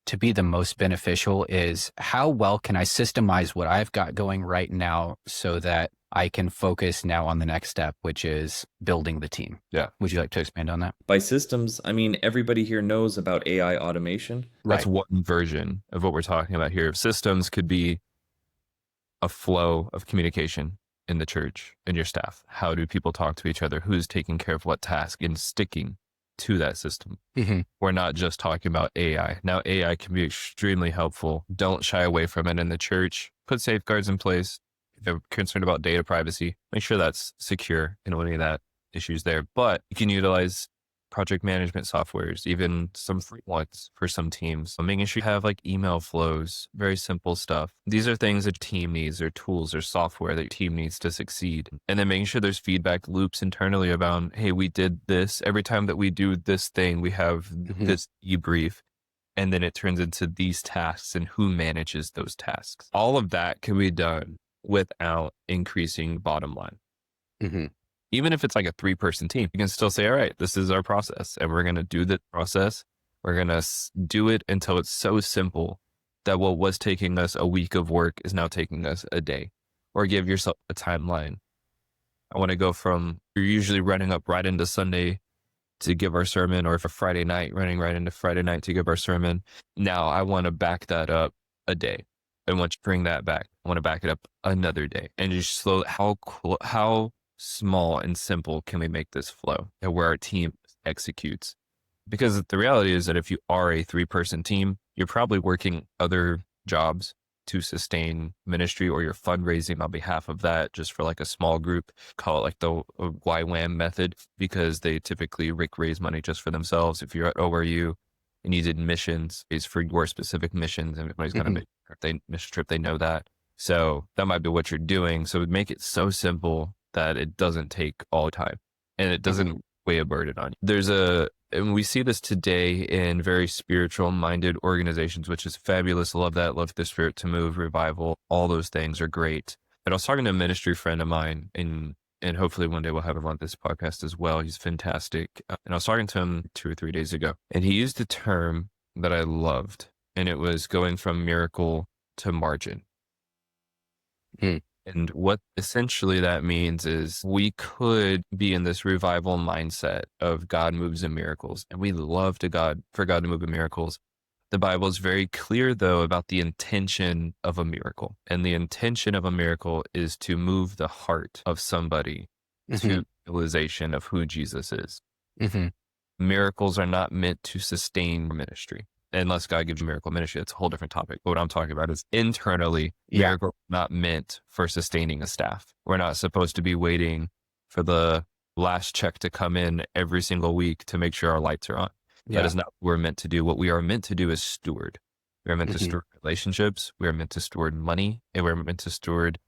to be the most beneficial is, how well can I systemize what I've got going right now so that I can focus now on the next step, which is building the team. Yeah. Would you like to expand on that? By systems, I mean, everybody here knows about AI automation. That's Right. one version of what we're talking about here. Systems could be a flow of communication in the church and your staff. How do people talk to each other? Who's taking care of what task, and sticking to that system. Mhm. We're not just talking about AI. Now, AI can be extremely helpful. Don't shy away from it in the church. Put safeguards in place. If you're concerned about data privacy, make sure that's secure and any of that issues there. But you can utilize project management softwares, even some free ones for some teams. So making sure you have like email flows, very simple stuff. These are things that team needs, or tools or software that your team needs to succeed. And then making sure there's feedback loops internally about, hey, we did this. Every time that we do this thing, we have this debrief. And then it turns into these tasks and who manages those tasks. All of that can be done without increasing bottom line. Even if it's like a 3-person team, you can still say, all right, this is our process and we're going to do the process. We're going to do it until it's so simple that what was taking us a week of work is now taking us a day. Or give yourself a timeline. I want to go from, you're usually running up right into Sunday to give our sermon, or for Friday night, running right into Friday night to give our sermon. Now I want to back that up a day. And once you bring that back, I want to back it up another day. And just slow, how small and simple can we make this flow, and where our team executes? Because the reality is that if you are a 3-person team, you're probably working other jobs to sustain ministry, or you're fundraising on behalf of that just for like a small group. Call it like the YWAM method, because they typically raise money just for themselves. If you're at ORU and you did missions, it's for your specific missions, and everybody's got a mission trip, they know that. So that might be what you're doing. So make it so simple that it doesn't take all the time and it doesn't weigh a burden on you. And we see this today in very spiritual minded organizations, which is fabulous. Love that. Love the Spirit to move, revival. All those things are great. But I was talking to a ministry friend of mine, and hopefully one day we'll have him on this podcast as well. He's fantastic. And I was talking to him 2 or 3 days ago, and he used a term that I loved, and it was going from miracle to margin. And what essentially that means is we could be in this revival mindset of God moves in miracles, and we love for God to move in miracles. The Bible is very clear, though, about the intention of a miracle. And the intention of a miracle is to move the heart of somebody to realization of who Jesus is. Miracles are not meant to sustain ministry. Unless God gives you miracle ministry, that's a whole different topic. But what I'm talking about is internally, miracle not meant for sustaining a staff. We're not supposed to be waiting for the last check to come in every single week to make sure our lights are on. That is not what we're meant to do. What we are meant to do is steward. We are meant to steward relationships. We are meant to steward money, and we're meant to steward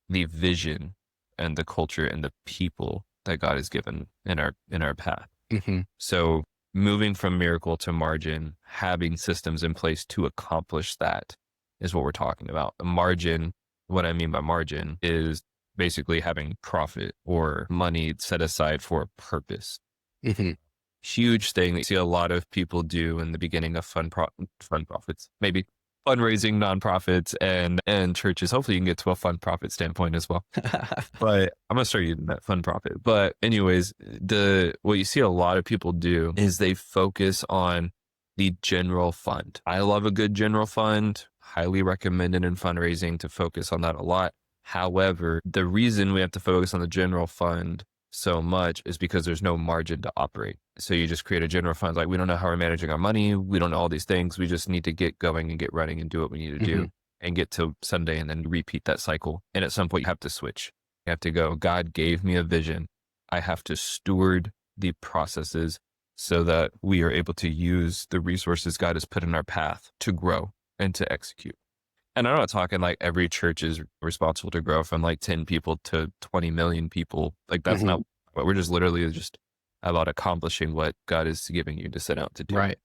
the vision and the culture and the people that God has given in our path. So moving from miracle to margin, having systems in place to accomplish that is what we're talking about. A margin, what I mean by margin, is basically having profit or money set aside for a purpose. Huge thing that you see a lot of people do in the beginning of fund profits, maybe fundraising nonprofits and churches. Hopefully you can get to a fund profit standpoint as well. But I'm going to start using that fund profit. But anyways, what you see a lot of people do is they focus on the general fund. I love a good general fund, highly recommended in fundraising to focus on that a lot. However, the reason we have to focus on the general fund so much is because there's no margin to operate. So you just create a general fund. Like, we don't know how we're managing our money. We don't know all these things. We just need to get going and get running and do what we need to do and get to Sunday and then repeat that cycle. And at some point you have to switch. You have to go, God gave me a vision. I have to steward the processes so that we are able to use the resources God has put in our path to grow and to execute. And I'm not talking like every church is responsible to grow from like 10 people to 20 million people. Like that's not what we're just literally just about accomplishing what God is giving you to set out to do. Right.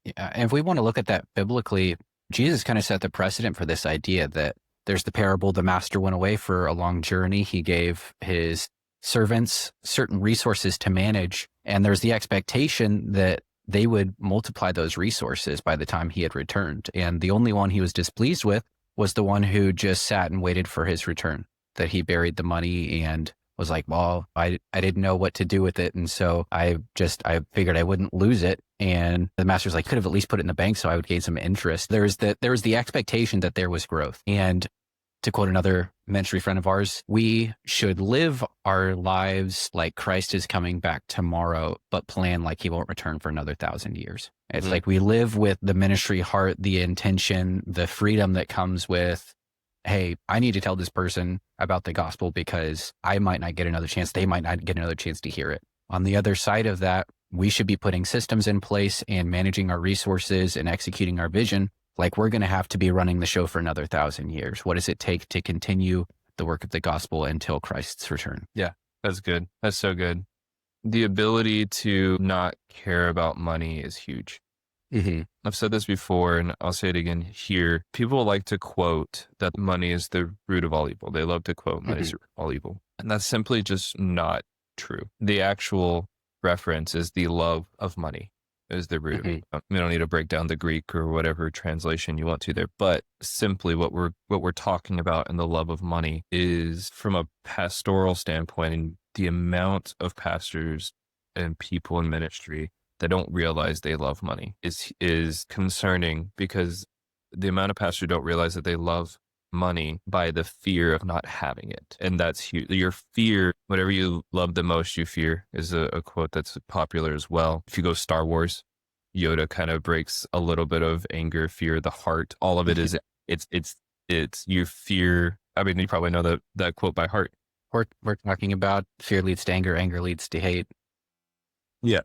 Yeah. And if we want to look at that biblically, Jesus kind of set the precedent for this idea that there's the parable, the master went away for a long journey. He gave his servants certain resources to manage. And there's the expectation that they would multiply those resources by the time he had returned. And the only one he was displeased with was the one who just sat and waited for his return, that he buried the money and was like, well, I didn't know what to do with it. And so I figured I wouldn't lose it. And the master's like, could have at least put it in the bank so I would gain some interest. There was the expectation that there was growth. And to quote another ministry friend of ours, we should live our lives like Christ is coming back tomorrow, but plan like he won't return for another 1,000 years. It's like we live with the ministry heart, the intention, the freedom that comes with, hey, I need to tell this person about the gospel because I might not get another chance. They might not get another chance to hear it. On the other side of that, we should be putting systems in place and managing our resources and executing our vision like we're going to have to be running the show for another 1,000 years. What does it take to continue the work of the gospel until Christ's return? Yeah, that's good. That's so good. The ability to not care about money is huge. I've said this before, and I'll say it again here. People like to quote that money is the root of all evil. They love to quote money is the root of all evil. And that's simply just not true. The actual reference is the love of money is the root of it. We don't need to break down the Greek or whatever translation you want to there, but simply what we're talking about in the love of money is from a pastoral standpoint, and the amount of pastors and people in ministry that don't realize they love money is concerning, because the amount of pastors who don't realize that they love money by the fear of not having it. And that's huge. Your fear, whatever you love the most, you fear, is a quote that's popular as well. If you go Star Wars, Yoda kind of breaks a little bit of anger, fear, the heart. All of it is, it's you fear. I mean, you probably know that quote by heart. We're talking about fear leads to anger, anger leads to hate. Yeah.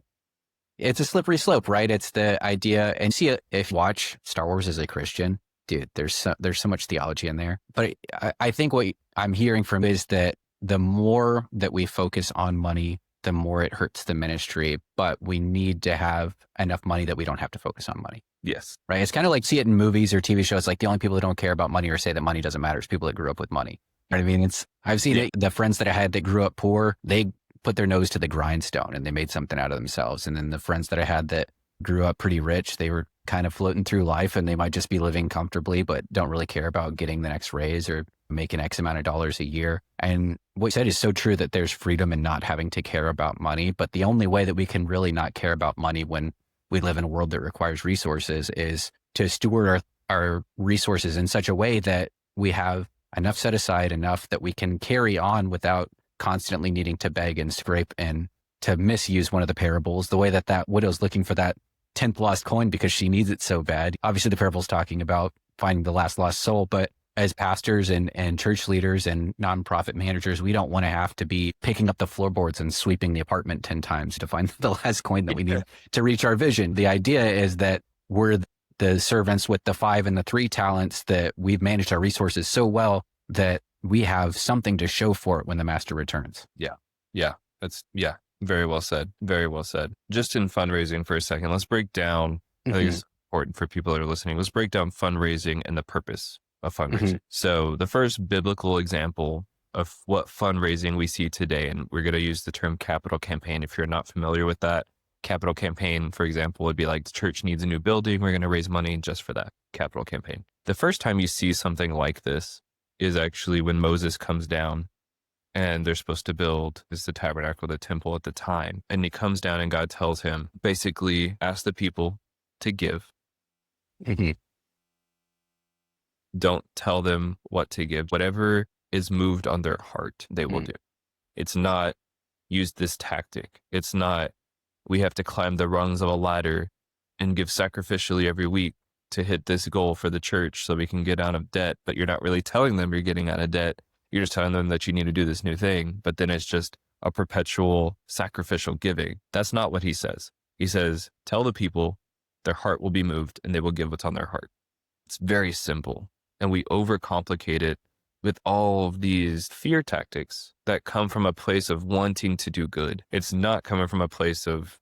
It's a slippery slope, right? It's the idea, and see, if you watch Star Wars as a Christian, dude, there's so much theology in there. But I think what I'm hearing from is that the more that we focus on money, the more it hurts the ministry. But we need to have enough money that we don't have to focus on money. Yes. Right? It's kind of like, see it in movies or TV shows. Like the only people that don't care about money or say that money doesn't matter is people that grew up with money. You know what I mean? I've seen it. The friends that I had that grew up poor, they put their nose to the grindstone and they made something out of themselves. And then the friends that I had that grew up pretty rich, they were kind of floating through life and they might just be living comfortably, but don't really care about getting the next raise or making X amount of dollars a year. And what you said is so true, that there's freedom in not having to care about money. But the only way that we can really not care about money when we live in a world that requires resources is to steward our resources in such a way that we have enough set aside, enough that we can carry on without constantly needing to beg and scrape. And to misuse one of the parables, the way that widow's looking for that 10th lost coin because she needs it so bad. Obviously, the parable's talking about finding the last lost soul, but as pastors and church leaders and nonprofit managers, we don't want to have to be picking up the floorboards and sweeping the apartment 10 times to find the last coin that we need to reach our vision. The idea is that we're the servants with the 5 and the 3 talents, that we've managed our resources so well that we have something to show for it when the master returns. Yeah. Very well said. Very well said. Just in fundraising for a second, let's break down, I think it's important for people that are listening. Let's break down fundraising and the purpose of fundraising. So the first biblical example of what fundraising we see today, and we're going to use the term capital campaign. If you're not familiar with that, capital campaign, for example, would be like the church needs a new building. We're going to raise money just for that capital campaign. The first time you see something like this is actually when Moses comes down and they're supposed to build the tabernacle, the temple at the time. And he comes down and God tells him, basically, ask the people to give. Don't tell them what to give. Whatever is moved on their heart, they will do. It's not use this tactic. It's not we have to climb the rungs of a ladder and give sacrificially every week to hit this goal for the church so we can get out of debt. But you're not really telling them you're getting out of debt. You're just telling them that you need to do this new thing. But then it's just a perpetual sacrificial giving. That's not what he says. He says, tell the people their heart will be moved and they will give what's on their heart. It's very simple. And we overcomplicate it with all of these fear tactics that come from a place of wanting to do good. It's not coming from a place of,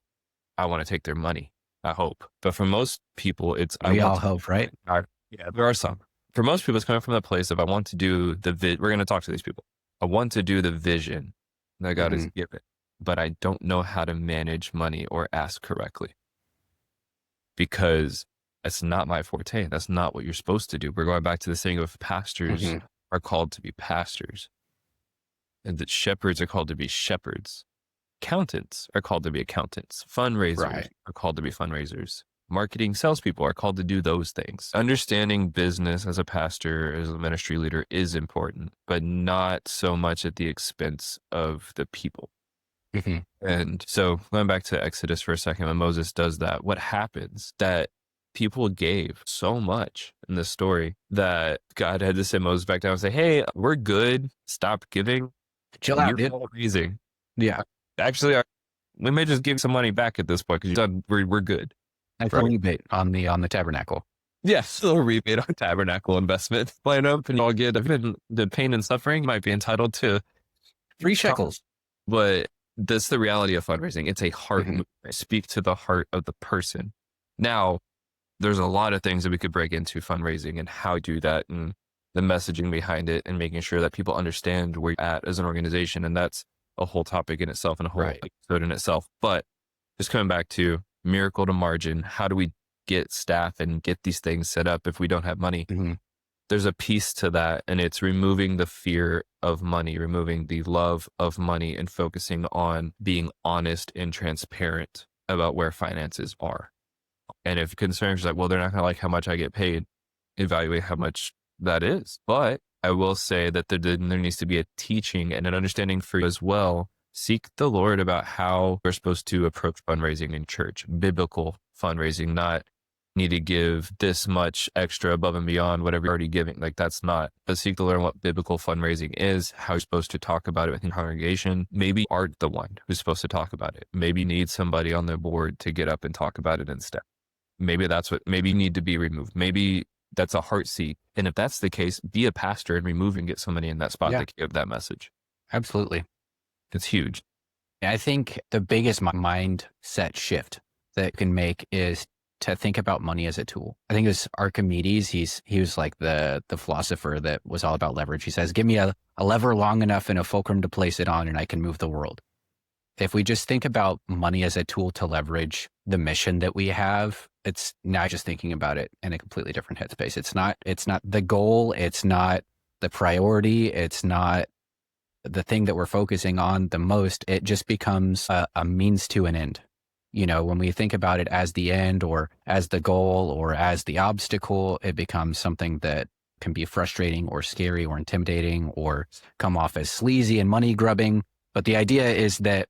I want to take their money, I hope. But for most people, it's, We all hope, right? Yeah, there are some. For most people, it's coming from the place of, I want to do we're going to talk to these people. I want to do the vision that God has given, but I don't know how to manage money or ask correctly because that's not my forte. That's not what you're supposed to do. We're going back to the saying of pastors are called to be pastors, and that shepherds are called to be shepherds. Accountants are called to be accountants. Fundraisers are called to be fundraisers. Marketing salespeople are called to do those things. Understanding business as a pastor, as a ministry leader is important, but not so much at the expense of the people. Mhm. And so going back to Exodus for a second, when Moses does that, what happens that people gave so much in this story that God had to send Moses back down and say, hey, we're good. Stop giving. Chill out, You're dude. all raising. Yeah. Actually, we may just give some money back at this point because we're good. That's Right. a rebate on the tabernacle. Yeah, still a rebate on tabernacle investment. Line up and y'all get even the pain and suffering. You might be entitled to 3 shekels. But that's the reality of fundraising. It's a heart Mhm. movement. Speak to the heart of the person. Now, there's a lot of things that we could break into fundraising and how to do that and the messaging behind it and making sure that people understand where you're at as an organization. And that's a whole topic in itself and a whole Right. episode in itself. But just coming back to miracle to margin, how do we get staff and get these things set up if we don't have money? Mhm. There's a piece to that, and it's removing the fear of money, removing the love of money, and focusing on being honest and transparent about where finances are. And if concerns like, well, they're not going to like how much I get paid, evaluate how much that is. But I will say that there needs to be a teaching and an understanding for you as well. Seek the Lord about how we're supposed to approach fundraising in church, biblical fundraising, not need to give this much extra above and beyond whatever you're already giving. Like that's not, but seek to learn what biblical fundraising is, how you're supposed to talk about it within the congregation. Maybe you aren't the one who's supposed to talk about it. Maybe you need somebody on the board to get up and talk about it instead. Maybe that's what, maybe you need to be removed. Maybe that's a heart seat. And if that's the case, be a pastor and remove and get somebody in that spot Yeah. that can give that message. Absolutely. It's huge. I think the biggest mindset shift that can make is to think about money as a tool. I think it was Archimedes. He was like the philosopher that was all about leverage. He says, give me a lever long enough and a fulcrum to place it on and I can move the world. If we just think about money as a tool to leverage the mission that we have, it's now just thinking about it in a completely different headspace. It's not the goal. It's not the priority. It's not the thing that we're focusing on the most. It just becomes a means to an end. You know, when we think about it as the end or as the goal or as the obstacle, it becomes something that can be frustrating or scary or intimidating or come off as sleazy and money grubbing. But the idea is that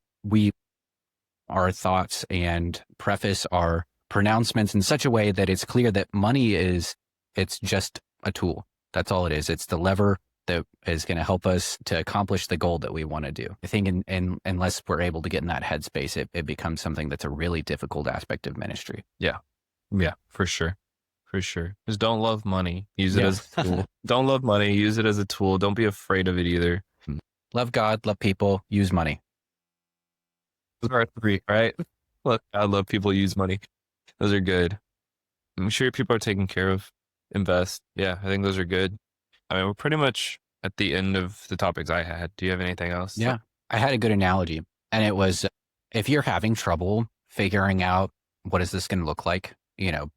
our thoughts and preface our pronouncements in such a way that it's clear that money it's just a tool. That's all it is. It's the lever that is going to help us to accomplish the goal that we want to do. I think unless we're able to get in that headspace, it becomes something that's a really difficult aspect of ministry. Yeah, for sure. For sure. Just don't love money. Use it as a tool. Don't love money. Use it as a tool. Don't be afraid of it either. Love God, love people, use money. Those are 3, right? Look, I love people, use money. Those are good. I'm sure people are taken care of. Invest. Yeah, I think those are good. I mean, we're pretty much at the end of the topics I had. Do you have anything else? Yeah. I had a good analogy, and it was, if you're having trouble figuring out what is this going to look like, you know,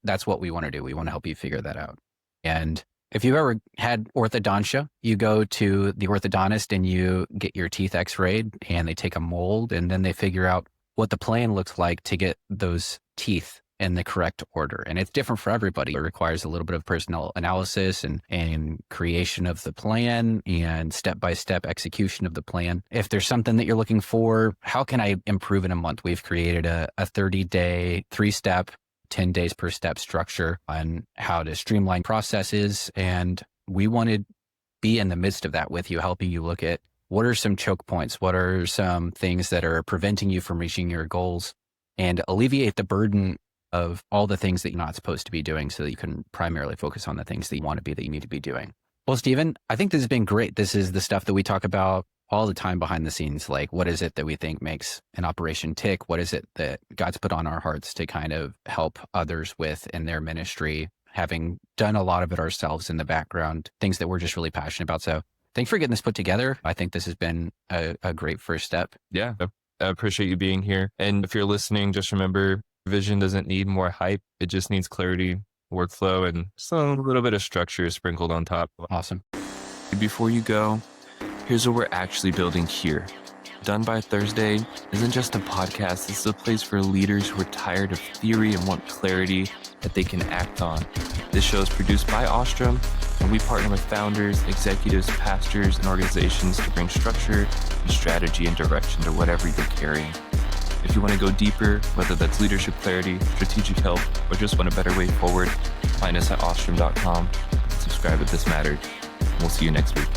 that's what we want to do. We want to help you figure that out. And if you've ever had orthodontia, you go to the orthodontist and you get your teeth x-rayed and they take a mold and then they figure out what the plan looks like to get those teeth in the correct order. And it's different for everybody. It requires a little bit of personal analysis and creation of the plan and step-by-step execution of the plan. If there's something that you're looking for, how can I improve in a month? We've created a 30-day, 3-step, 10 days per step structure on how to streamline processes. And we want to be in the midst of that with you, helping you look at what are some choke points? What are some things that are preventing you from reaching your goals, and alleviate the burden of all the things that you're not supposed to be doing so that you can primarily focus on the things that you want to be, that you need to be doing. Well, Stephen, I think this has been great. This is the stuff that we talk about all the time behind the scenes. Like, what is it that we think makes an operation tick? What is it that God's put on our hearts to kind of help others with in their ministry, having done a lot of it ourselves in the background, things that we're just really passionate about. So thanks for getting this put together. I think this has been a great first step. Yeah. I appreciate you being here. And if you're listening, just remember, vision doesn't need more hype. It just needs clarity, workflow, and some little bit of structure sprinkled on top. Awesome. Before you go, here's what we're actually building here. Done by Thursday isn't just a podcast. This is a place for leaders who are tired of theory and want clarity that they can act on. This show is produced by Ostrom, and we partner with founders, executives, pastors, and organizations to bring structure and strategy and direction to whatever you're carrying. If you want to go deeper, whether that's leadership clarity, strategic help, or just want a better way forward, find us at ostrom.com. Subscribe if this mattered. We'll see you next week.